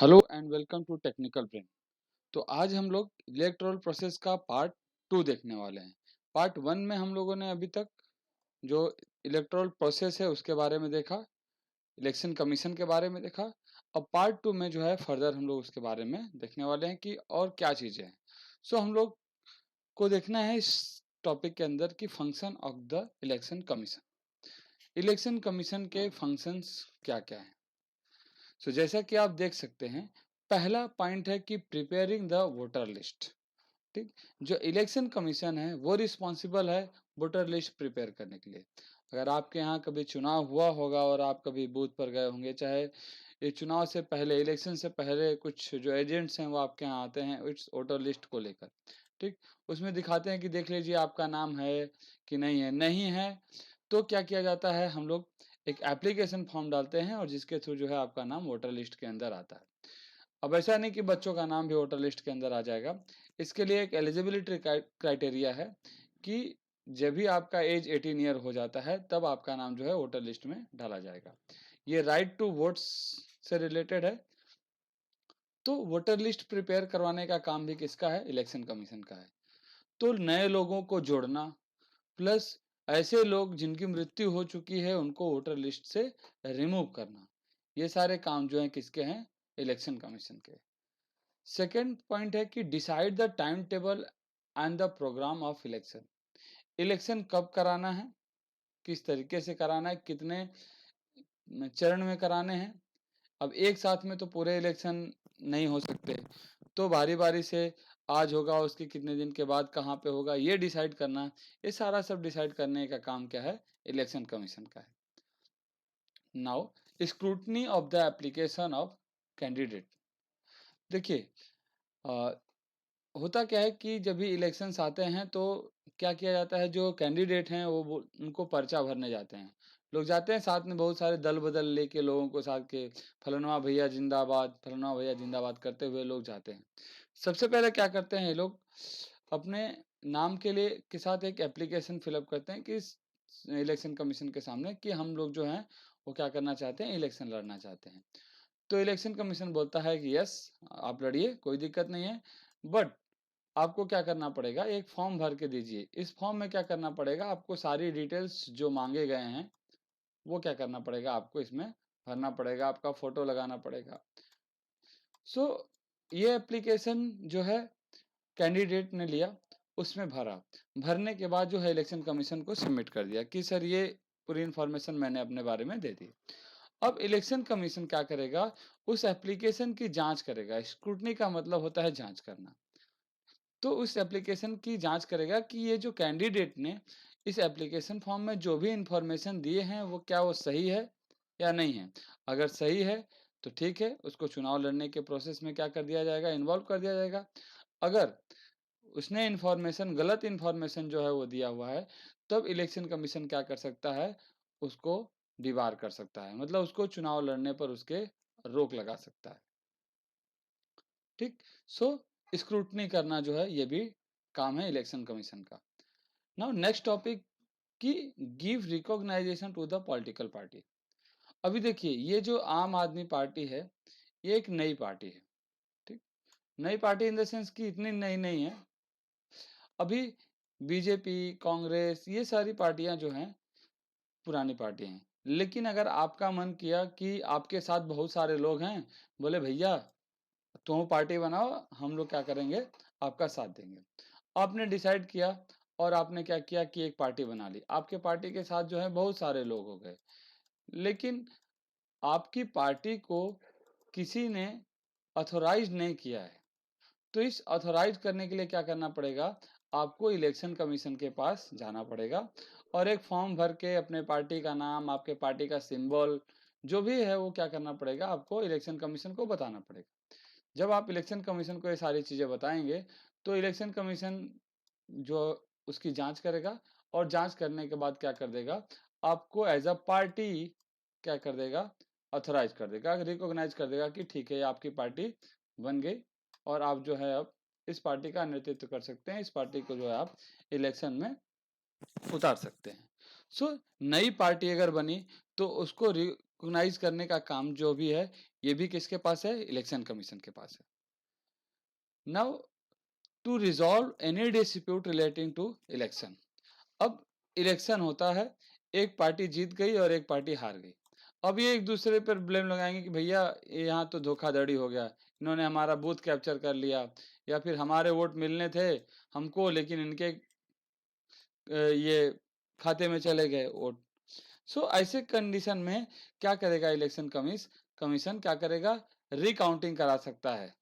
Hello and welcome to technical brain. तो आज हम लोग इलेक्टोरल प्रोसेस का पार्ट 2 देखने वाले हैं। पार्ट 1 में हम लोगों ने अभी तक जो इलेक्टोरल प्रोसेस है उसके बारे में देखा, इलेक्शन कमीशन के बारे में देखा। अब पार्ट 2 में जो है फर्दर हम लोग उसके बारे में देखने वाले हैं कि और क्या चीज़ें हैं। हम लोग को देखना है इस टॉपिक के अंदर कि function of the election commission. Election commission के फंक्शंस क्या-क्या हैं। जैसा कि आप देख सकते हैं, पहला पॉइंट है कि प्रिपेयरिंग द वोटर लिस्ट। ठीक, जो इलेक्शन कमीशन है वो रिस्पॉन्सिबल है वोटर लिस्ट प्रिपेयर करने के लिए। अगर आपके यहाँ कभी चुनाव हुआ होगा और आप कभी बूथ पर गए होंगे, चाहे ये चुनाव से पहले, इलेक्शन से पहले कुछ जो एजेंट्स हैं वो आपके यहाँ आते हैं इस वोटर लिस्ट को लेकर। ठीक, उसमें दिखाते हैं कि देख लीजिए आपका नाम है कि नहीं है। नहीं है तो क्या किया जाता है, हम लोग एक एप्लीकेशन फॉर्म डालते हैं और जिसके थ्रू जो है आपका नाम वोटर लिस्ट के अंदर आता है। अब ऐसा नहीं कि बच्चों का नाम भी वोटर लिस्ट के अंदर आ जाएगा। इसके लिए एक एलिजिबिलिटी क्राइटेरिया है कि जब भी आपका एज 18 ईयर हो जाता है तब आपका नाम जो है वोटर लिस्ट में डाला जाएगा। ये राइट टू वोट्स से रिलेटेड है। तो वोटर लिस्ट प्रिपेयर करवाने का काम भी किसका है, इलेक्शन कमीशन का है। तो नए लोगों को जोड़ना प्लस ऐसे लोग जिनकी मृत्यु हो चुकी है उनको वोटर लिस्ट से रिमूव करना, ये सारे काम जो हैं किसके हैं, इलेक्शन कमीशन के। सेकेंड पॉइंट है कि decide the time table and the program of election. Election कब कराना है, किस तरीके से कराना है, कितने चरण में कराने हैं। अब एक साथ में तो पूरे इलेक्शन नहीं हो सकते, तो बारी बारी से आज होगा उसके कितने दिन के बाद कहाँ पे होगा ये डिसाइड करना, ये सारा सब डिसाइड करने का काम क्या है, इलेक्शन कमीशन का है। Now scrutiny of the application of candidate. देखिए, होता क्या है कि जब भी इलेक्शंस आते हैं तो क्या किया जाता है, जो कैंडिडेट हैं वो उनको पर्चा भरने जाते हैं। लोग जाते हैं साथ में बहुत सारे दल बदल लेके लोगों को साथ के, फलाना भैया जिंदाबाद, फलाना भैया जिंदाबाद करते हुए लोग जाते हैं। सबसे पहले क्या करते हैं ये लोग, अपने नाम के लिए के साथ एक एप्लीकेशन फिलअप करते हैं कि इलेक्शन कमीशन के सामने कि हम लोग जो हैं वो क्या करना चाहते हैं, इलेक्शन लड़ना चाहते हैं। तो इलेक्शन कमीशन बोलता है कि यस, आप लड़िए, कोई दिक्कत नहीं है, बट आपको क्या करना पड़ेगा, एक फॉर्म भर के दीजिए। इस फॉर्म में क्या करना पड़ेगा, आपको सारी डिटेल्स जो मांगे गए हैं वो क्या करना पड़ेगा, आपको इसमें भरना पड़ेगा, आपका फोटो लगाना पड़ेगा। सो ये एप्लीकेशन जो है कैंडिडेट ने लिया, उसमें भरा, भरने के बाद जो है इलेक्शन कमीशन को सबमिट कर दिया कि सर ये पूरी इन्फॉर्मेशन मैंने अपने बारे में दे दी। अब इलेक्शन कमीशन क्या करेगा, उस एप्लीकेशन की जांच करेगा। स्क्रूटनी का मतलब होता है जांच करना। तो उस एप्लीकेशन की जांच करेगा कि ये जो कैंडिडेट ने इस एप्लीकेशन फॉर्म में जो भी इंफॉर्मेशन दिए हैं वो क्या वो सही है या नहीं है। अगर सही है तो ठीक है, उसको चुनाव लड़ने के प्रोसेस में क्या कर दिया जाएगा, इन्वॉल्व कर दिया जाएगा। अगर उसने इन्फॉर्मेशन, गलत इन्फॉर्मेशन जो है वो दिया हुआ है, तब इलेक्शन कमीशन क्या कर सकता है, उसको डिबार कर सकता है, मतलब उसको चुनाव लड़ने पर उसके रोक लगा सकता है। ठीक, सो स्क्रूटनी करना जो है ये भी काम है इलेक्शन कमीशन का। नाउ नेक्स्ट टॉपिक कि give recognization to the political party. अभी देखिए, ये जो आम आदमी पार्टी है ये एक नई पार्टी है। ठीक, नई पार्टी इन द सेंस कि इतनी नई नहीं है। अभी बीजेपी, कांग्रेस, ये सारी पार्टियां जो हैं पुरानी पार्टियां हैं। लेकिन अगर आपका मन किया कि आपके साथ बहुत सारे लोग हैं, बोले भैया तुम पार्टी बनाओ, हम लोग क्या करेंगे, आपका साथ देंगे। आपने डिसाइड किया और आपने क्या किया कि एक पार्टी बना ली। आपके पार्टी के साथ जो है बहुत सारे लोग हो गए, लेकिन आपकी पार्टी को किसी ने ऑथोराइज नहीं किया है। तो इस ऑथोराइज करने के लिए क्या करना पड़ेगा, आपको इलेक्शन कमीशन के पास जाना पड़ेगा और एक फॉर्म भर के अपने पार्टी का नाम, आपके पार्टी का सिंबल जो भी है वो क्या करना पड़ेगा, आपको इलेक्शन कमीशन को बताना पड़ेगा। जब आप इलेक्शन कमीशन को ये सारी चीज़ें बताएंगे तो इलेक्शन कमीशन जो उसकी जांच करेगा और जांच करने के बाद क्या कर देगा, आपको एज अ पार्टी क्या कर देगा, ऑथोराइज कर देगा, रिकॉग्नाइज कर देगा कि ठीक है ये आपकी पार्टी बन गई और आप जो है अब इस पार्टी का नेतृत्व कर सकते हैं, इस पार्टी को जो है आप इलेक्शन में उतार सकते हैं। नई पार्टी अगर बनी तो उसको रिकॉग्नाइज करने का काम जो भी है ये भी किसके पास है? इलेक्शन कमीशन के पास है। Now to resolve any dispute relating to election. अब इलेक्शन होता है, एक पार्टी जीत गई और एक पार्टी हार गई। अब ये एक दूसरे पर ब्लेम लगाएंगे कि भैया यहाँ तो धोखाधड़ी हो गया, इन्होंने हमारा बूथ कैप्चर कर लिया, या फिर हमारे वोट मिलने थे हमको लेकिन इनके ये खाते में चले गए वोट। सो ऐसे कंडीशन में क्या करेगा इलेक्शन कमीशन क्या करेगा? रिकाउंटिंग करा सकता है,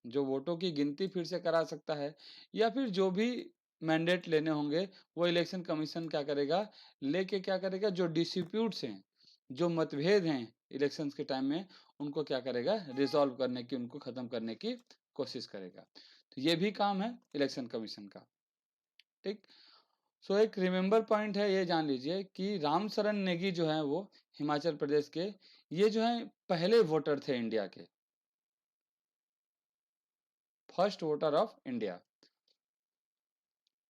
जो वोटों की गिनती फिर से करा सकता है, या फिर जो भी मैंडेट लेने होंगे वो इलेक्शन कमीशन क्या करेगा? लेके क्या करेगा? जो डिस्प्यूट्स हैं, जो मतभेद हैं इलेक्शंस के टाइम में, उनको क्या करेगा? रिजॉल्व करने की, उनको खत्म करने की कोशिश करेगा। तो ये भी काम है इलेक्शन कमीशन का। ठीक। सो एक रिमेंबर पॉइंट है, ये जान लीजिए कि रामशरण नेगी जो है वो हिमाचल प्रदेश के, ये जो है पहले वोटर थे इंडिया के, फर्स्ट वोटर ऑफ इंडिया,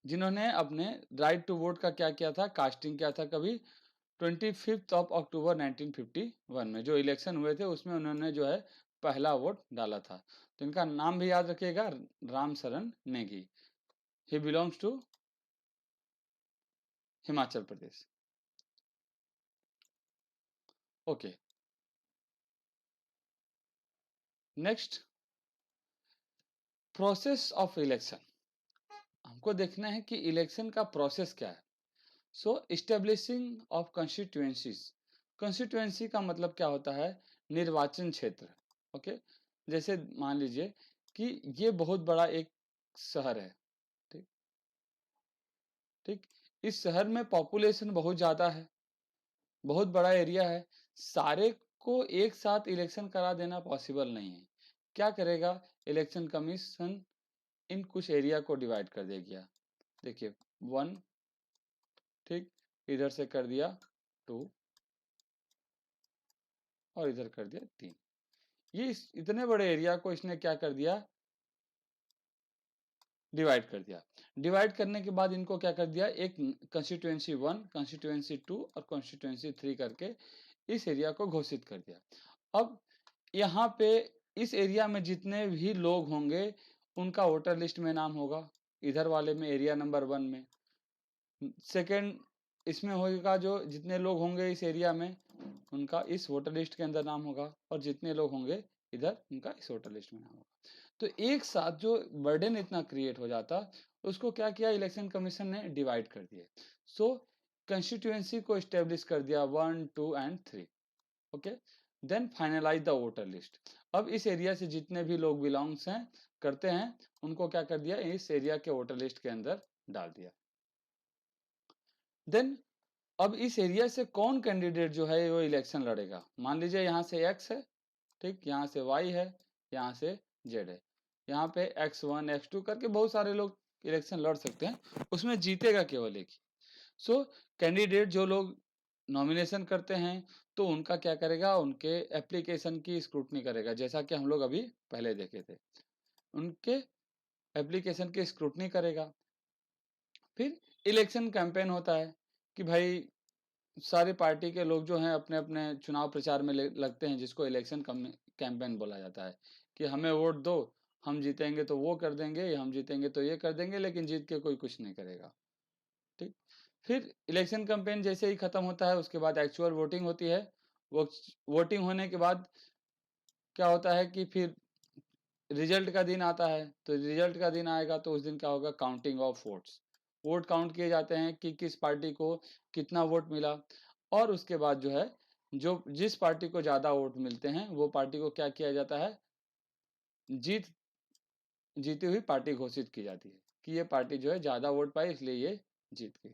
जिन्होंने अपने राइट टू वोट का क्या किया था? कास्टिंग किया था कभी 25 अक्टूबर 1951 में जो इलेक्शन हुए थे उसमें उन्होंने जो है पहला वोट डाला था। तो इनका नाम भी याद रखिएगा, Ramsharan Negi. He belongs to Himachal Pradesh. Okay, next, process of election. हमको देखना है कि इलेक्शन का प्रोसेस क्या है। So establishing of constituencies. Constituency का मतलब क्या होता है? निर्वाचन क्षेत्र। ओके, जैसे मान लीजिए कि ये बहुत बड़ा एक शहर है। ठीक ठीक, इस शहर में पॉपुलेशन बहुत ज़्यादा है, बहुत बड़ा एरिया है, सारे को एक साथ इलेक्शन करा देना पॉसिबल नहीं है। क्या करेगा इलेक्शन कमीशन? इन कुछ एरिया को डिवाइड कर देगा। देखिए 1, ठीक, इधर से कर दिया 2 और इधर कर दिया 3। ये इतने बड़े एरिया को इसने क्या कर दिया? डिवाइड कर दिया। डिवाइड करने के बाद इनको क्या कर दिया? एक कंस्टिट्यूएंसी 1, कंस्टिट्यूएंसी 2 और कंस्टिट्यूएंसी 3 करके इस एरिया को घोषित कर दिया। अब यहाँ पे इस एरिया में जितने भी लोग होंगे उनका वोटर लिस्ट में नाम होगा, इधर वाले में एरिया नंबर 1 में। सेकेंड इसमें होगा जो जितने लोग होंगे इस एरिया में उनका इस वोटर लिस्ट के अंदर नाम होगा, और जितने लोग होंगे इधर उनका इस वोटर लिस्ट में नाम होगा। तो एक साथ जो बर्डन इतना क्रिएट हो जाता, उसको क्या किया इलेक्शन कमीशन ने? डिवाइड कर दिए। सो कंस्टिट्यूएंसी को स्टेब्लिश कर दिया 1, 2 and 3। Okay, then finalise the voter list. अब इस एरिया से जितने भी लोग बिलोंग्स हैं करते हैं उनको क्या कर दिया? इस एरिया के वोटर लिस्ट के अंदर डाल दिया। देन अब इस एरिया से कौन कैंडिडेट जो है वो इलेक्शन लड़ेगा? मान लीजिए यहाँ से एक्स है, ठीक, यहाँ से वाई है, यहाँ से जेड है, यहाँ पे x1 x2 करके बहुत सारे लोग इलेक्शन लड़ सकते हैं, उसमें जीतेगा केवल एक ही। सो कैंडिडेट जो लोग नॉमिनेशन करते हैं तो उनका क्या करेगा? उनके एप्लीकेशन की स्क्रूटनी करेगा, जैसा कि हम लोग अभी पहले देखे थे, उनके एप्लीकेशन की स्क्रूटनी करेगा। फिर इलेक्शन कैंपेन होता है कि भाई सारी पार्टी के लोग जो हैं अपने अपने चुनाव प्रचार में लगते हैं, जिसको इलेक्शन कैंपेन बोला जाता है, कि हमें वोट दो, हम जीतेंगे तो वो कर देंगे, हम जीतेंगे तो ये कर देंगे, लेकिन जीत के कोई कुछ नहीं करेगा। ठीक, फिर इलेक्शन कैंपेन जैसे ही खत्म होता है उसके बाद एक्चुअल वोटिंग होती है। वो वोटिंग होने के बाद क्या होता है कि फिर रिजल्ट का दिन आता है। तो रिजल्ट का दिन आएगा तो उस दिन क्या होगा? Counting of votes. Vote count किए जाते हैं कि किस पार्टी को कितना वोट मिला, और उसके बाद जो है जो जिस पार्टी को ज़्यादा वोट मिलते हैं वो पार्टी को क्या किया जाता है? जीत जीती हुई पार्टी घोषित की जाती है कि ये पार्टी जो है ज़्यादा वोट पाई इसलिए ये जीत गई।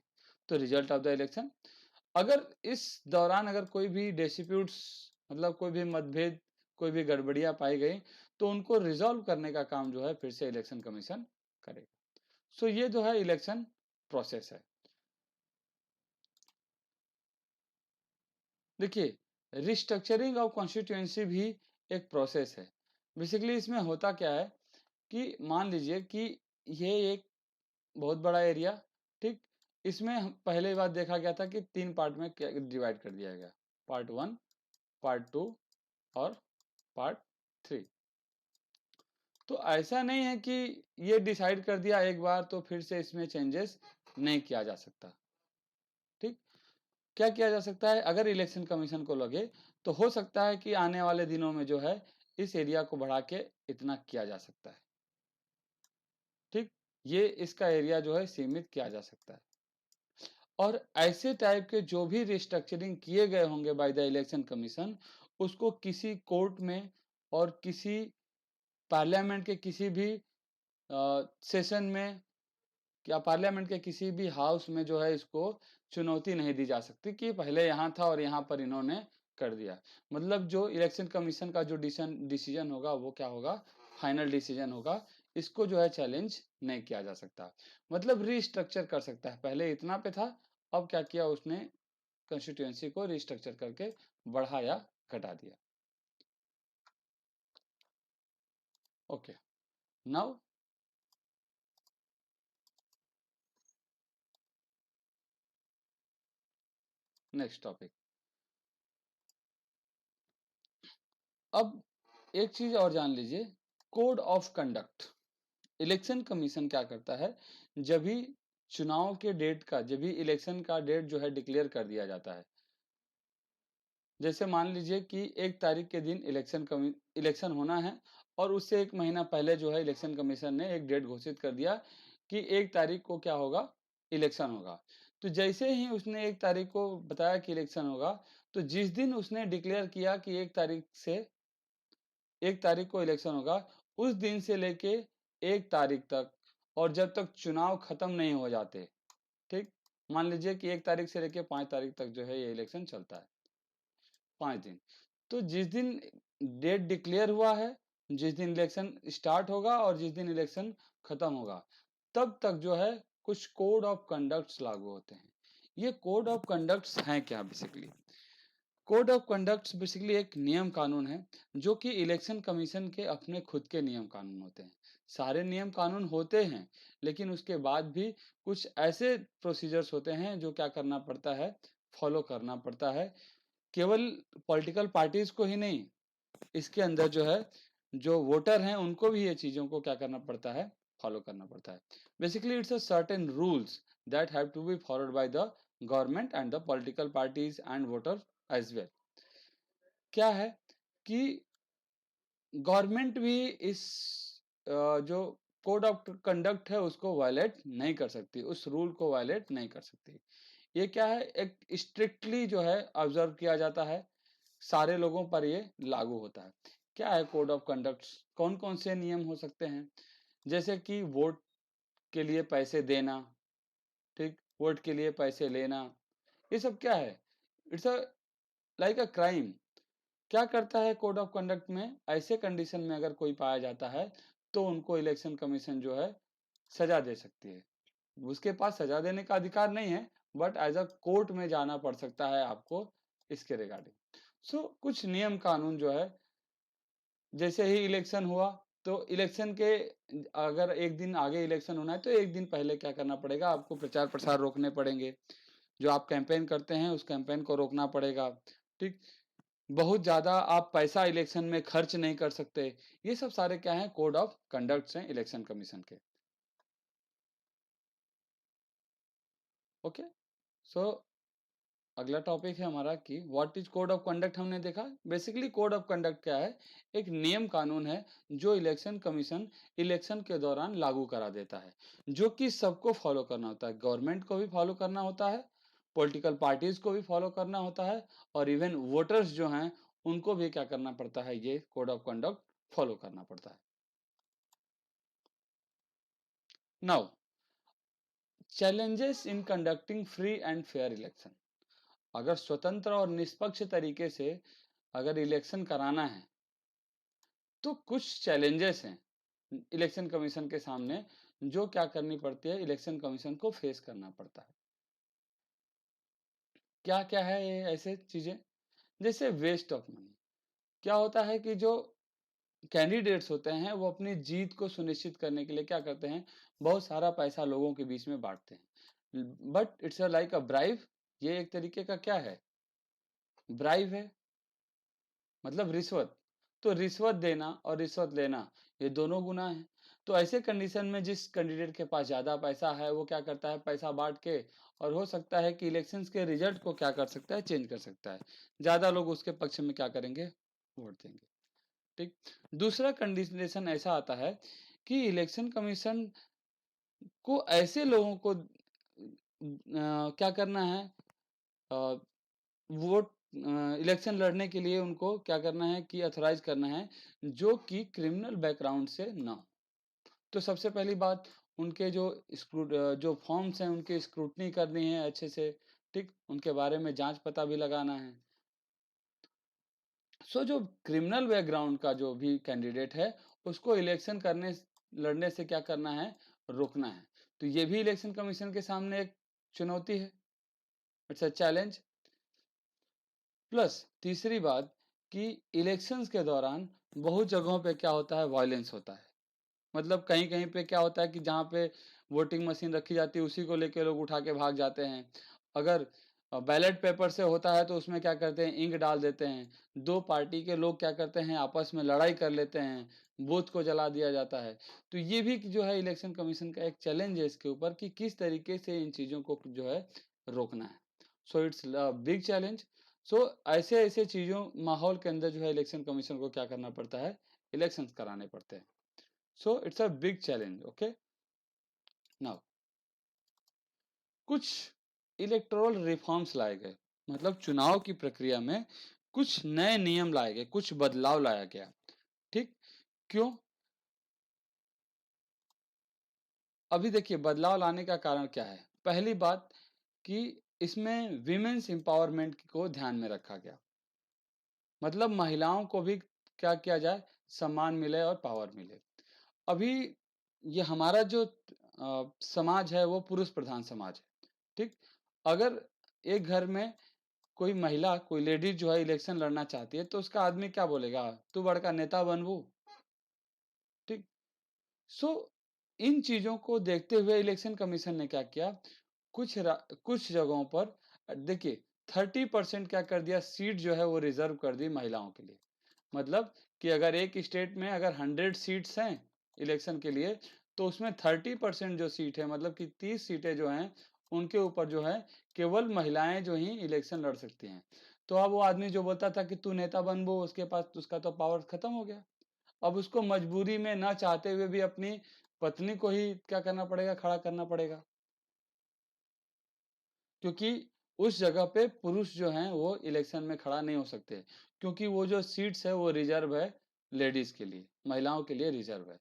तो रिजल्ट ऑफ द इलेक्शन। अगर इस दौरान अगर कोई भी डिस्प्यूट्स, मतलब कोई भी मतभेद, कोई भी गड़बड़ियां पाई गई तो उनको रिजॉल्व करने का काम जो है फिर से इलेक्शन कमीशन करेगा। सो ये जो है इलेक्शन प्रोसेस है। देखिए, रिस्ट्रक्चरिंग ऑफ कॉन्स्टिट्यूएंसी भी एक प्रोसेस है। बेसिकली इसमें होता क्या है कि मान लीजिए कि ये एक बहुत बड़ा एरिया, ठीक, इसमें पहले बार देखा गया था कि 3 पार्ट में डिवाइड कर दिया गया, पार्ट 1, पार्ट 2 और पार्ट 3। तो ऐसा नहीं है कि ये डिसाइड कर दिया एक बार तो फिर से इसमें चेंजेस नहीं किया जा सकता। ठीक, क्या किया जा सकता है, अगर इलेक्शन कमीशन को लगे तो हो सकता है कि आने वाले दिनों में जो है इस एरिया को बढ़ा के इतना किया जा सकता है। ठीक, ये इसका एरिया जो है सीमित किया जा सकता है। और ऐसे टाइप के जो भी रिस्ट्रक्चरिंग किए गए होंगे बाय द इलेक्शन कमीशन, उसको किसी कोर्ट में और किसी पार्लियामेंट के किसी भी सेशन में या पार्लियामेंट के किसी भी हाउस में जो है इसको चुनौती नहीं दी जा सकती कि पहले यहाँ था और यहाँ पर इन्होंने कर दिया। मतलब जो इलेक्शन कमीशन का जो डिसीजन होगा वो क्या होगा, फाइनल डिसीजन होगा। इसको जो है चैलेंज नहीं किया जा सकता। मतलब रीस्ट्रक्चर कर सकता है, पहले इतना पे था, अब क्या किया उसने, कंस्टिट्यूएंसी को रीस्ट्रक्चर करके बढ़ाया, घटा दिया। Okay, now next topic. अब एक चीज और जान लीजिए, code of conduct. Election commission क्या करता है, जब भी चुनाव के डेट का, जब भी इलेक्शन का डेट जो है डिक्लेयर कर दिया जाता है, जैसे मान लीजिए कि 1 तारीख के दिन इलेक्शन होना है और उससे 1 महीना पहले जो है इलेक्शन कमीशन ने एक डेट घोषित कर दिया कि 1 तारीख को क्या होगा, इलेक्शन होगा। तो जैसे ही उसने 1 तारीख को बताया कि इलेक्शन होगा, तो जिस दिन उसने डिक्लेयर किया कि 1 तारीख को इलेक्शन होगा, उस दिन से लेके 1 तारीख तक, और जब तक चुनाव खत्म नहीं हो जाते, ठीक, मान लीजिए कि 1 तारीख से लेके 5 तारीख तक जो है ये इलेक्शन चलता है, 5 दिन। तो जिस दिन डेट डिक्लेयर हुआ है, जिस दिन इलेक्शन स्टार्ट होगा और जिस दिन इलेक्शन खत्म होगा, तब तक जो है कुछ कोड ऑफ कंडक्ट्स लागू होते हैं। ये कोड ऑफ कंडक्ट्स हैं क्या, basically code of conducts basically एक नियम कानून है जो कि इलेक्शन कमीशन के अपने खुद के नियम कानून होते हैं। सारे नियम कानून होते हैं, लेकिन उसके बाद भी कुछ ऐसे प्रोसीजर्स होते हैं जो क्या करना पड़ता है, फॉलो करना पड़ता है। केवल पॉलिटिकल पार्टीज को ही नहीं, इसके अंदर जो है जो वोटर हैं उनको भी ये चीजों को क्या करना पड़ता है, फॉलो करना पड़ता है। Basically it's a certain rules that have to be followed by the government and the political parties and voter as well. क्या है कि गवर्नमेंट भी इस जो कोड ऑफ कंडक्ट है उसको वायलेट नहीं कर सकती, उस रूल को वायलेट नहीं कर सकती। ये क्या है, एक स्ट्रिक्टली जो है ऑब्जर्व किया जाता है, सारे लोगों पर ये लागू होता है। क्या है कोड ऑफ कंडक्ट, कौन कौन से नियम हो सकते हैं, जैसे कि वोट के लिए पैसे देना, ठीक, वोट के लिए पैसे लेना, ये सब क्या है, it's a like a crime. क्या करता है कोड ऑफ कंडक्ट में, ऐसे कंडीशन में अगर कोई पाया जाता है तो उनको इलेक्शन कमीशन जो है सजा दे सकती है। उसके पास सजा देने का अधिकार नहीं है, बट एज अ कोर्ट में जाना पड़ सकता है आपको इसके रिगार्डिंग। सो कुछ नियम कानून जो है, जैसे ही इलेक्शन हुआ तो इलेक्शन के, अगर एक दिन आगे इलेक्शन होना है तो एक दिन पहले क्या करना पड़ेगा, आपको प्रचार प्रसार रोकने पड़ेंगे, जो आप कैंपेन करते हैं उस कैंपेन को रोकना पड़ेगा। ठीक, बहुत ज्यादा आप पैसा इलेक्शन में खर्च नहीं कर सकते। ये सब सारे क्या हैं, कोड ऑफ कंडक्ट्स हैं इलेक्शन कमीशन के। ओके, सो अगला टॉपिक है हमारा कि what is code of conduct. हमने देखा बेसिकली कोड ऑफ कंडक्ट क्या है, एक नियम कानून है जो इलेक्शन कमीशन इलेक्शन के दौरान लागू करा देता है, जो कि सबको फॉलो करना होता है, गवर्नमेंट को भी फॉलो करना होता है, पॉलिटिकल पार्टीज को भी फॉलो करना होता है, और इवन वोटर्स जो हैं उनको भी क्या करना पड़ता है, ये कोड ऑफ कंडक्ट फॉलो करना पड़ता है। Now, challenges in conducting free and fair election. अगर स्वतंत्र और निष्पक्ष तरीके से अगर इलेक्शन कराना है तो कुछ चैलेंजेस हैं इलेक्शन कमीशन के सामने, जो क्या करनी पड़ती है, इलेक्शन कमीशन को फेस करना पड़ता है। क्या क्या है ये ऐसे चीजें, जैसे वेस्ट ऑफ मनी। क्या होता है कि जो कैंडिडेट्स होते हैं वो अपनी जीत को सुनिश्चित करने के लिए क्या करते हैं, बहुत सारा पैसा लोगों के बीच में बांटते हैं, but it's like a bribe. ये एक तरीके का क्या है, ब्राइब है, मतलब रिश्वत। तो रिश्वत देना और रिश्वत लेना ये दोनों गुनाह हैं। तो ऐसे कंडीशन में जिस कैंडिडेट के पास ज़्यादा पैसा है वो क्या करता है, पैसा बाँट के, और हो सकता है कि इलेक्शंस के रिजल्ट को क्या कर सकता है, चेंज कर सकता है। ज़्यादा लोग उसके पक्ष में क्या करेंगे, वोट देंगे। ठीक। दूसरा कंडीशन ऐसा आता है कि इलेक्शन कमीशन को ऐसे लोगों को क्या करना है, अ, वोट इलेक्शन लड़ने के लिए उनको क्या करना है कि ऑथराइज करना है जो कि क्रिमिनल बैकग्राउंड से ना हो। तो सबसे पहली बात, उनके जो फॉर्म्स हैं उनकी स्क्रूटनी करनी है अच्छे से, ठीक, उनके बारे में जांच पता भी लगाना है। सो जो क्रिमिनल बैकग्राउंड का जो भी कैंडिडेट है उसको इलेक्शन लड़ने से क्या करना है, रोकना है। तो ये भी इलेक्शन कमीशन के सामने एक चुनौती है, इट्स अ चैलेंज। प्लस तीसरी बात कि इलेक्शंस के दौरान बहुत जगहों पे क्या होता है, वायलेंस होता है। मतलब कहीं-कहीं पे क्या होता है कि जहाँ पे वोटिंग मशीन रखी जाती है उसी को लेके लोग उठा के भाग जाते हैं। अगर बैलेट पेपर से होता है तो उसमें क्या करते हैं, इंक डाल देते हैं। 2 पार्टी के लोग क्या करते हैं, आपस में लड़ाई कर लेते हैं, बूथ को जला दिया जाता है। तो ये भी जो है इलेक्शन कमीशन का एक चैलेंज है इसके ऊपर कि किस तरीके से इन चीज़ों को जो है रोकना है। So it's a big challenge. So ऐसे-ऐसे चीज़ों माहौल के अंदर जो है इलेक्शन कमीशन को क्या करना पड़ता है, इलेक्शंस कराने पड़ते हैं। So it's a big challenge. Okay. Now कुछ इलेक्टोरल रिफॉर्म्स लाए गए, मतलब चुनाव की प्रक्रिया में कुछ नए नियम लाए गए, कुछ बदलाव लाया गया। ठीक। क्यों? अभी देखिए बदलाव लाने का कारण क्या है। पहली बात कि इसमें विमेन्स एम्पावरमेंट को ध्यान में रखा गया, मतलब महिलाओं को भी क्या किया जाए, सम्मान मिले और पावर मिले। अभी ये हमारा जो समाज है वो पुरुष प्रधान समाज है। ठीक। अगर एक घर में कोई महिला, कोई लेडीज जो है इलेक्शन लड़ना चाहती है तो उसका आदमी क्या बोलेगा, तू बड़का नेता बनबू। ठीक। सो इन चीजों को देखते हुए इलेक्शन कमीशन ने क्या किया, कुछ जगहों पर देखिए 30% क्या कर दिया, सीट जो है वो रिजर्व कर दी महिलाओं के लिए। मतलब कि अगर एक स्टेट में अगर 100 सीट्स हैं इलेक्शन के लिए, तो उसमें 30% जो सीट है, मतलब कि 30 सीटें जो हैं उनके ऊपर जो है केवल महिलाएं जो ही इलेक्शन लड़ सकती हैं। तो अब वो आदमी जो बोलता था कि तू नेता बन, वो उसके पास उसका तो पावर खत्म हो गया। अब उसको मजबूरी में ना चाहते हुए भी अपनी पत्नी को ही क्या करना पड़ेगा, खड़ा करना पड़ेगा, क्योंकि उस जगह पे पुरुष जो हैं वो इलेक्शन में खड़ा नहीं हो सकते, क्योंकि वो जो सीट्स है वो रिजर्व है लेडीज के लिए, महिलाओं के लिए रिजर्व है।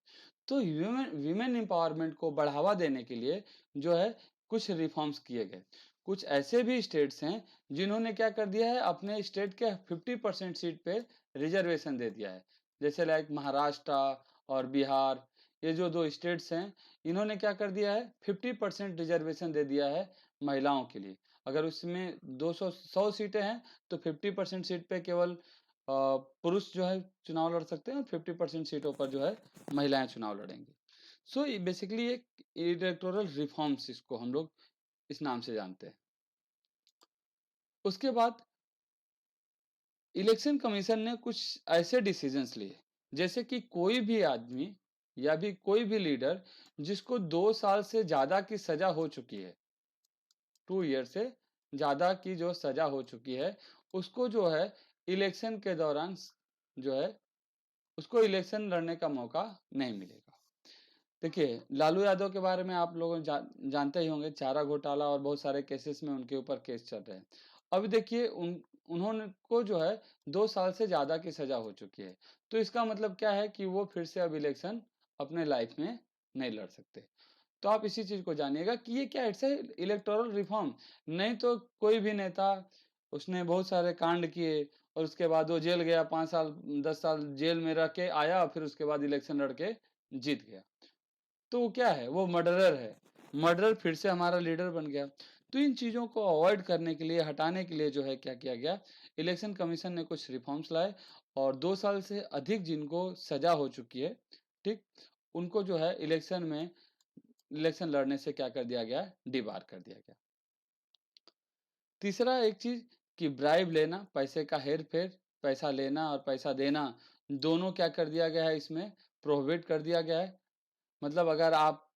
तो वीमेन एम्पावरमेंट को बढ़ावा देने के लिए जो है कुछ रिफॉर्म्स किए गए। कुछ ऐसे भी स्टेट्स हैं जिन्होंने क्या कर दिया है, अपने स्टेट के 50% सीट पे रिजर्वेशन दे दिया है। जैसे लाइक महाराष्ट्र और बिहार, ये जो 2 स्टेट्स हैं, इन्होंने क्या कर दिया है, 50% रिजर्वेशन दे दिया है महिलाओं के लिए। अगर उसमें 100 सीटें हैं तो 50% सीट पे केवल पुरुष जो है चुनाव लड़ सकते हैं और 50% सीटों पर जो है महिलाएं चुनाव लड़ेंगी। सो ये बेसिकली एक इलेक्टोरल रिफॉर्म्स इसको हम लोग इस नाम से जानते हैं। उसके बाद इलेक्शन कमीशन ने कुछ ऐसे डिसीजंस लिए, जैसे कि कोई भी आदमी या भी कोई भी लीडर जिसको 2 साल से ज्यादा की सजा हो चुकी है, 2 ईयर से ज़्यादा की जो सज़ा हो चुकी है, उसको जो है इलेक्शन के दौरान जो है उसको इलेक्शन लड़ने का मौका नहीं मिलेगा। देखिए, लालू यादव के बारे में आप लोग जानते ही होंगे, चारा घोटाला और बहुत सारे केसेस में उनके ऊपर केस चल रहे हैं। अभी देखिए उन्होंने को जो है 2 साल से ज़्यादा की सज़ा हो चुकी है। तो इसका मतलब क्या है कि वो फिर से अब इलेक्शन अपने लाइफ में नहीं लड़ सकते। तो आप इसी चीज को जानिएगा कि ये क्या, इट्स इलेक्टोरल रिफॉर्म। नहीं तो कोई भी नेता, उसने बहुत सारे कांड किए और उसके बाद वो जेल गया, 5 साल 10 साल जेल में रह के आया, फिर उसके बाद इलेक्शन लड़के जीत गया। तो वो क्या है, वो मर्डरर है। मर्डरर फिर से हमारा लीडर बन गया। तो इन चीजों को अवॉइड करने के लिए, हटाने के लिए जो है क्या किया गया, इलेक्शन कमीशन ने कुछ रिफॉर्म्स लाए और 2 साल से अधिक जिनको सजा हो चुकी है, ठीक, उनको जो है इलेक्शन लड़ने से क्या कर दिया गया, डिबार कर दिया गया। तीसरा एक चीज कि ब्राइब लेना, पैसे का हेर फेर, पैसा लेना और पैसा देना दोनों क्या कर दिया गया है, इसमें प्रोहिबिट कर दिया गया है। मतलब अगर आप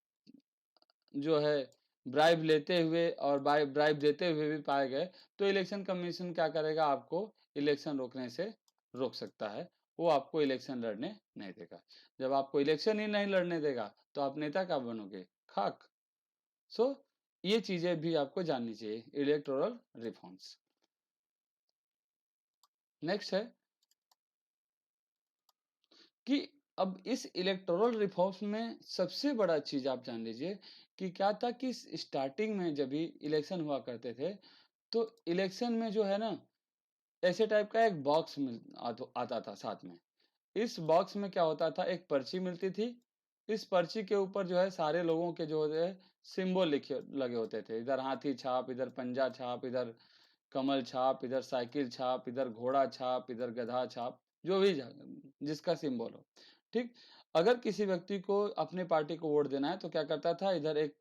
जो है ब्राइब लेते हुए और ब्राइब देते हुए भी पाए गए तो इलेक्शन कमीशन क्या करेगा, आपको इलेक्शन रोकने से रोक सकता है, वो आपको इलेक्शन लड़ने नहीं देगा। जब आपको इलेक्शन ही नहीं लड़ने देगा तो आप नेता क्या बनोगे, खाक। सो ये चीजें भी आपको जाननी चाहिए, इलेक्टोरल रिफॉर्म्स। नेक्स्ट है कि अब इस इलेक्टोरल रिफॉर्म्स में सबसे बड़ा चीज आप जान लीजिए कि क्या था कि स्टार्टिंग में जब भी इलेक्शन हुआ करते थे तो इलेक्शन में जो है ना, ऐसे टाइप का एक बॉक्स आता था साथ में। इस बॉक्स में क्या होता था, एक पर्ची मिलती थी। इस पर्ची के ऊपर जो है सारे लोगों के जो है सिंबल लिखे लगे होते थे, इधर हाथी छाप, इधर पंजा छाप, इधर कमल छाप, इधर साइकिल छाप, इधर घोड़ा छाप, इधर गधा छाप, जो भी जिसका सिंबल हो। ठीक, अगर किसी व्यक्ति को अपने पार्टी को वोट देना है तो क्या करता था, इधर एक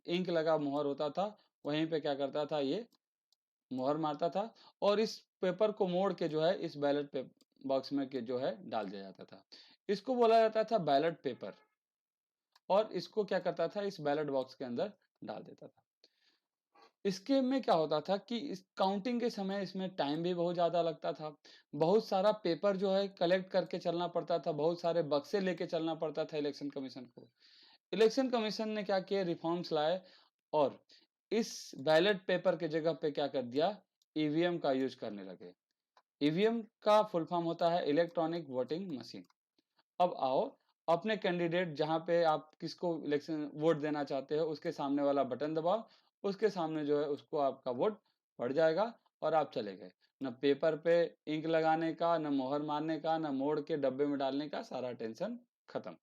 इंक लगा मोहर होता था, वहीं पे क्या करता था, ये मोहर मारता था और इस पेपर को मोड़ के जो है इस बैलेट बॉक्स में के जो है डाल दिया जाता था। इसको बोला जाता था बैलेट पेपर, और इसको क्या करता था, इस बैलेट बॉक्स के अंदर डाल देता था। इसके में क्या होता था कि इस काउंटिंग के समय इसमें टाइम भी बहुत ज़्यादा लगता था। बहुत सारा पेपर जो है कलेक्ट करके चलना पड़ता था, बहुत सारे बक्से लेके चलना पड़ता था इलेक्शन कमीशन को। इलेक्शन कमीशन ने क्या किया, रिफॉर्म्स लाए और इस बैलेट पेपर के जगह पे क्या कर दिया, ईवीएम का यूज करने लगे। ईवीएम का फुल फॉर्म होता है इलेक्ट्रॉनिक वोटिंग मशीन। अब आओ, अपने कैंडिडेट जहां पे आप किसको इलेक्शन वोट देना चाहते हो उसके सामने वाला बटन दबाओ, उसके सामने जो है उसको आपका वोट पड़ जाएगा और आप चले गए। न पेपर पे इंक लगाने का, न मोहर मारने का, न मोड़ के डब्बे में डालने का, सारा टेंशन खत्म।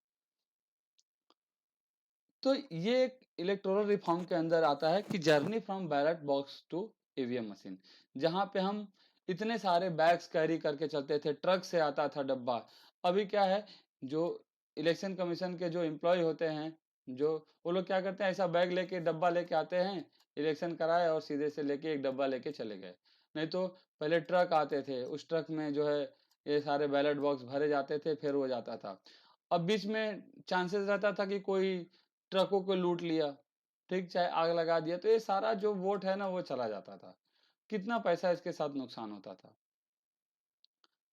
तो ये एक इलेक्टोरल रिफॉर्म के अंदर आता है कि journey from ballot box to EVM machine, जहां पे हम इतने सारे बैग्स कैरी करके चलते थे, ट्रक से आता था डब्बा। अभी क्या है, जो इलेक्शन कमीशन के जो एम्प्लॉय होते हैं, जो वो लोग क्या करते हैं, ऐसा बैग लेके डब्बा लेके आते हैं, इलेक्शन कराए और सीधे से लेके एक डब्बा लेके चले गए। नहीं तो पहले ट्रक आते थे, उस ट्रक में जो है ये सारे बैलेट बॉक्स भरे जाते थे, फिर वो जाता था। अब बीच में चांसेस रहता था कि कोई ट्रकों को लूट लिया, ठीक, चाहे आग लगा दिया, तो ये सारा जो वोट है ना वो चला जाता था, कितना पैसा इसके साथ नुकसान होता था।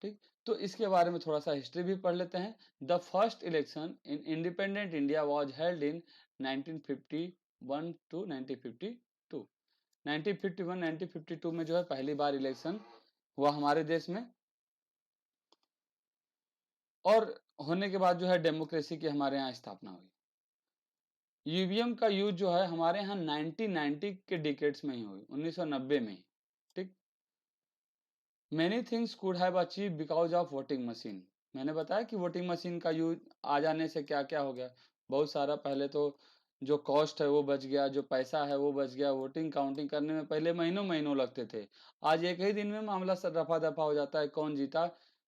ठीक, तो इसके बारे में थोड़ा सा हिस्ट्री भी पढ़ लेते हैं। The first election in independent India was held in 1951 to 1952। 1951 1952 में जो है पहली बार इलेक्शन हुआ हमारे देश में, और होने के बाद जो है डेमोक्रेसी की हमारे यहाँ स्थापना हुई। ईवीएम का यूज जो है हमारे यहाँ 1990 के डिकेड्स में ही हुई, 1990 में ही। ठीक, many things could have achieve because of voting machine. मैंने बताया कि वोटिंग मशीन का यूज आ जाने से क्या क्या हो गया, बहुत सारा। पहले तो जो कॉस्ट है वो बच गया, जो पैसा है वो बच गया। वोटिंग काउंटिंग करने में पहले महीनों महीनों लगते थे, आज एक ही दिन में मामला रफा दफा हो जाता है, कौन जीता,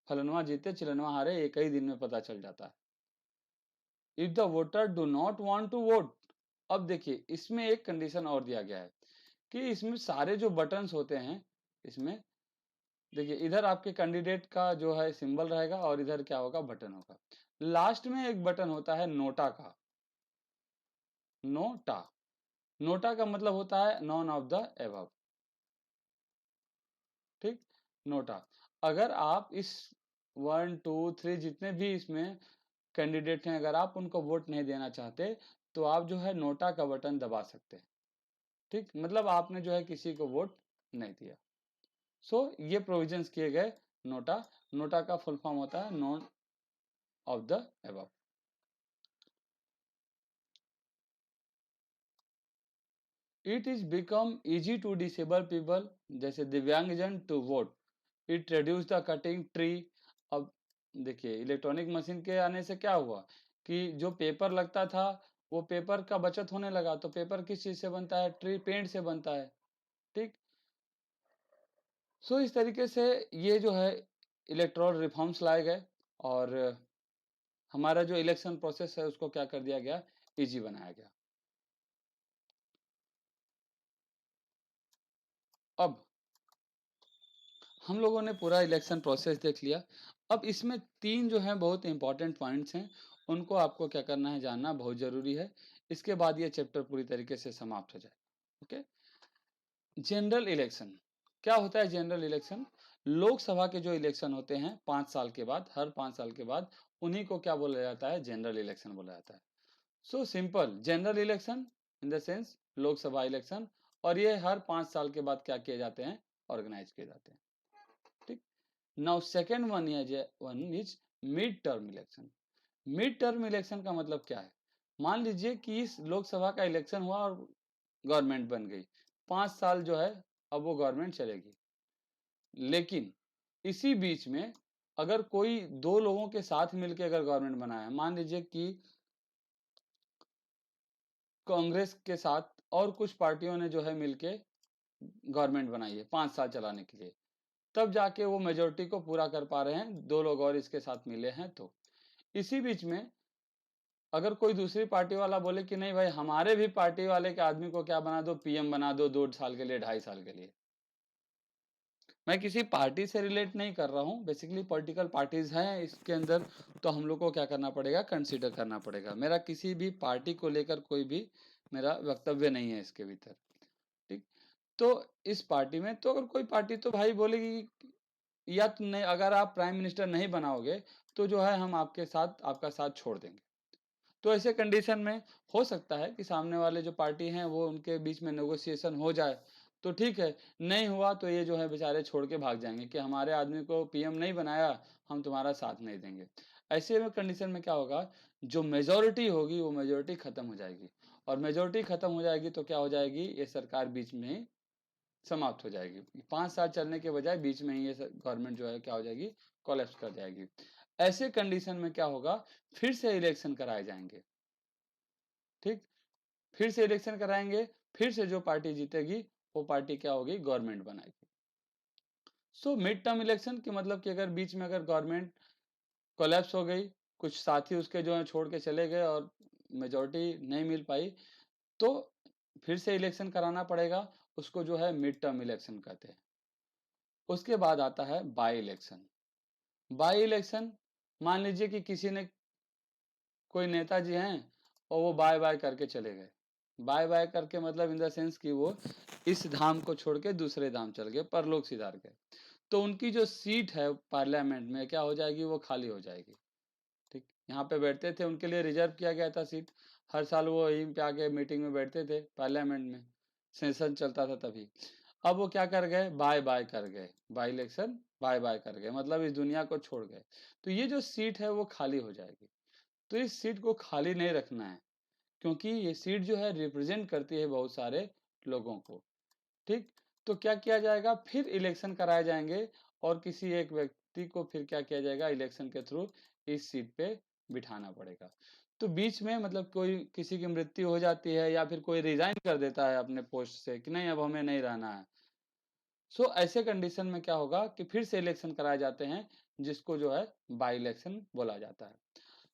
फलनवा जीते चिलनवा हारे, एक ही दिन में पता चल जाता है। If the voter do not want to vote, अब देखिए इसमें एक कंडीशन और दिया गया है कि इसमें सारे जो बटन्स होते हैं, इसमें देखिए इधर आपके कैंडिडेट का जो है सिंबल रहेगा और इधर क्या होगा, बटन होगा। लास्ट में एक बटन होता है नोटा का, नोटा। नोटा का मतलब होता है नॉन ऑफ द एबव। ठीक, नोटा। अगर आप इस 1 2 3 जितने भी इसमें कैंडिडेट हैं, अगर आप उनको वोट नहीं देना चाहते तो आप जो है नोटा का बटन दबा सकते हैं। ठीक, मतलब आपने जो है किसी को वोट नहीं दिया। सो ये प्रोविजंस किए गए नोटा। नोटा का फुल फॉर्म होता है none of the above. It is become easy to disable people, जैसे दिव्यांगजन, to vote. It reduce the cutting tree. अब देखिए इलेक्ट्रॉनिक मशीन के आने से क्या हुआ कि जो पेपर लगता था वो पेपर का बचत होने लगा। तो पेपर किस चीज से बनता है, ट्री पेड़ से बनता है। ठीक, सो इस तरीके से ये जो है इलेक्ट्रोल रिफॉर्म्स लाए गए और हमारा जो इलेक्शन प्रोसेस है उसको क्या कर दिया गया, इजी बनाया गया। अब हम लोगों ने पूरा इलेक्शन प्रोसेस देख लिया। अब इसमें 3 जो हैं बहुत इंपॉर्टेंट पॉइंट्स हैं, उनको आपको क्या करना है, जानना बहुत ज़रूरी है। इसके बाद ये चैप्टर पूरी तरीके से समाप्त हो जाए। ओके? जनरल इलेक्शन, क्या होता है जनरल इलेक्शन? लोकसभा के जो इलेक्शन होते हैं 5 साल के बाद, हर 5 साल के बाद, उन्हीं को क्या बोला जाता है, जनरल इलेक्शन बोला जाता है। So simple, general election in the sense Lok Sabha election, और ये हर 5 साल के बाद क्या किए जाते हैं, ऑर्गेनाइज किए जाते हैं। ठीक। Now second one is mid term election. Mid term election का मतलब क्या है? मान लीजिए कि इस लोकसभा का इलेक्शन हुआ और गवर्नमेंट बन गई, 5 साल जो है अब वो गवर्नमेंट चलेगी, लेकिन इसी बीच में अगर कोई 2 लोगों के साथ मिलकर अगर गवर्नमेंट बनाया, मान लीजिए कि कांग्रेस के साथ और कुछ पार्टियों ने जो है मिलके गवर्नमेंट बनाई है 5 साल चलाने के लिए, तब जाके वो मेजोरिटी को पूरा कर पा रहे हैं, 2 लोग और इसके साथ मिले हैं तो। इसी बीच में अगर कोई दूसरी पार्टी वाला बोले कि नहीं भाई, हमारे भी पार्टी वाले के आदमी को क्या बना दो, पीएम बना दो 2 साल के लिए, 2.5 साल के लिए। मैं किसी पार्टी से रिलेट नहीं कर रहा हूँ, बेसिकली पॉलिटिकल पार्टीज हैं इसके अंदर, तो हम लोग को क्या करना पड़ेगा, कंसीडर करना पड़ेगा। मेरा किसी भी पार्टी को लेकर कोई भी मेरा वक्तव्य नहीं है इसके भीतर। ठीक। तो इस पार्टी में तो अगर कोई पार्टी तो भाई बोलेगी या तो नहीं, अगर आप प्राइम मिनिस्टर नहीं बनाओगे तो जो है हम आपके साथ आपका साथ छोड़ देंगे। तो ऐसे कंडीशन में हो सकता है कि सामने वाले जो पार्टी हैं वो उनके बीच में नेगोशिएशन हो जाए तो ठीक है, नहीं हुआ तो ये जो है बेचारे छोड़ के भाग जाएंगे कि हमारे आदमी को पीएम नहीं बनाया, हम तुम्हारा साथ नहीं देंगे। ऐसे में कंडीशन में क्या होगा, जो मेजोरिटी होगी वो मेजोरिटी खत्म हो जाएगी, और मेजोरिटी खत्म हो जाएगी तो क्या हो जाएगी, ये सरकार बीच में ही समाप्त हो जाएगी। 5 साल चलने के बजाय बीच में ही ये गवर्नमेंट जो है क्या हो जाएगी, कोलैप्स कर जाएगी। ऐसे कंडीशन में क्या होगा, फिर से इलेक्शन कराए जाएंगे। ठीक। फिर से इलेक्शन कराएंगे, फिर से जो पार्टी जीतेगी वो पार्टी क्या होगी, गवर्नमेंट बनाएगी। सो मिड टर्म इलेक्शन की मतलब कि अगर बीच में अगर गवर्नमेंट कोलैप्स हो गई, कुछ साथी उसके जो है छोड़ के चले गए और मेजोरिटी नहीं मिल पाई, तो फिर से इलेक्शन कराना पड़ेगा, उसको जो है मिड टर्म इलेक्शन कहते हैं। उसके बाद आता है बाई इलेक्शन। बाई इलेक्शन, मान लीजिए कि किसी ने, कोई नेताजी हैं और वो बाय बाय करके चले गए। बाय बाय करके मतलब इन द सेंस कि वो इस धाम को छोड़ के दूसरे धाम चल गए, परलोक सिधार गए, तो उनकी जो सीट है पार्लियामेंट में क्या हो जाएगी, वो खाली हो जाएगी। ठीक। यहाँ पे बैठते थे, उनके लिए रिजर्व किया गया था सीट, हर साल वो यहीं पे आके मीटिंग में बैठते थे पार्लियामेंट में, सेशन चलता था तभी। अब वो क्या कर गए, बाय बाय कर गए, बाय इलेक्शन बाय बाय कर गए, मतलब इस दुनिया को छोड़ गए, तो ये जो सीट है वो खाली हो जाएगी। तो इस सीट को खाली नहीं रखना है, क्योंकि ये सीट जो है रिप्रेजेंट करती है बहुत सारे लोगों को। ठीक। तो क्या किया जाएगा, फिर इलेक्शन कराए जाएंगे, और किसी एक व्यक्ति को फिर क्या किया जाएगा, इलेक्शन के थ्रू इस सीट पे बिठाना पड़ेगा। तो बीच में मतलब कोई किसी की मृत्यु हो जाती है या फिर कोई रिजाइन कर देता है अपने पोस्ट से कि नहीं अब हमें नहीं रहना है, सो ऐसे कंडीशन में क्या होगा कि फिर से इलेक्शन कराए जाते हैं, जिसको जो है बाई इलेक्शन बोला जाता है।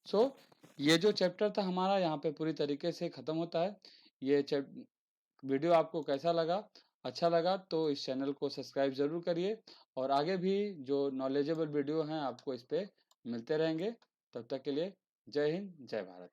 सो ये जो चैप्टर था हमारा यहाँ पे पूरी तरीके से खत्म होता है। ये वीडियो आपको कैसा लगा, अच्छा लगा तो इस चैनल को सब्सक्राइब जरूर करिए, और आगे भी जो नॉलेजेबल वीडियो हैं आपको इस पे मिलते रहेंगे। तब तक के लिए जय हिंद, जय भारत।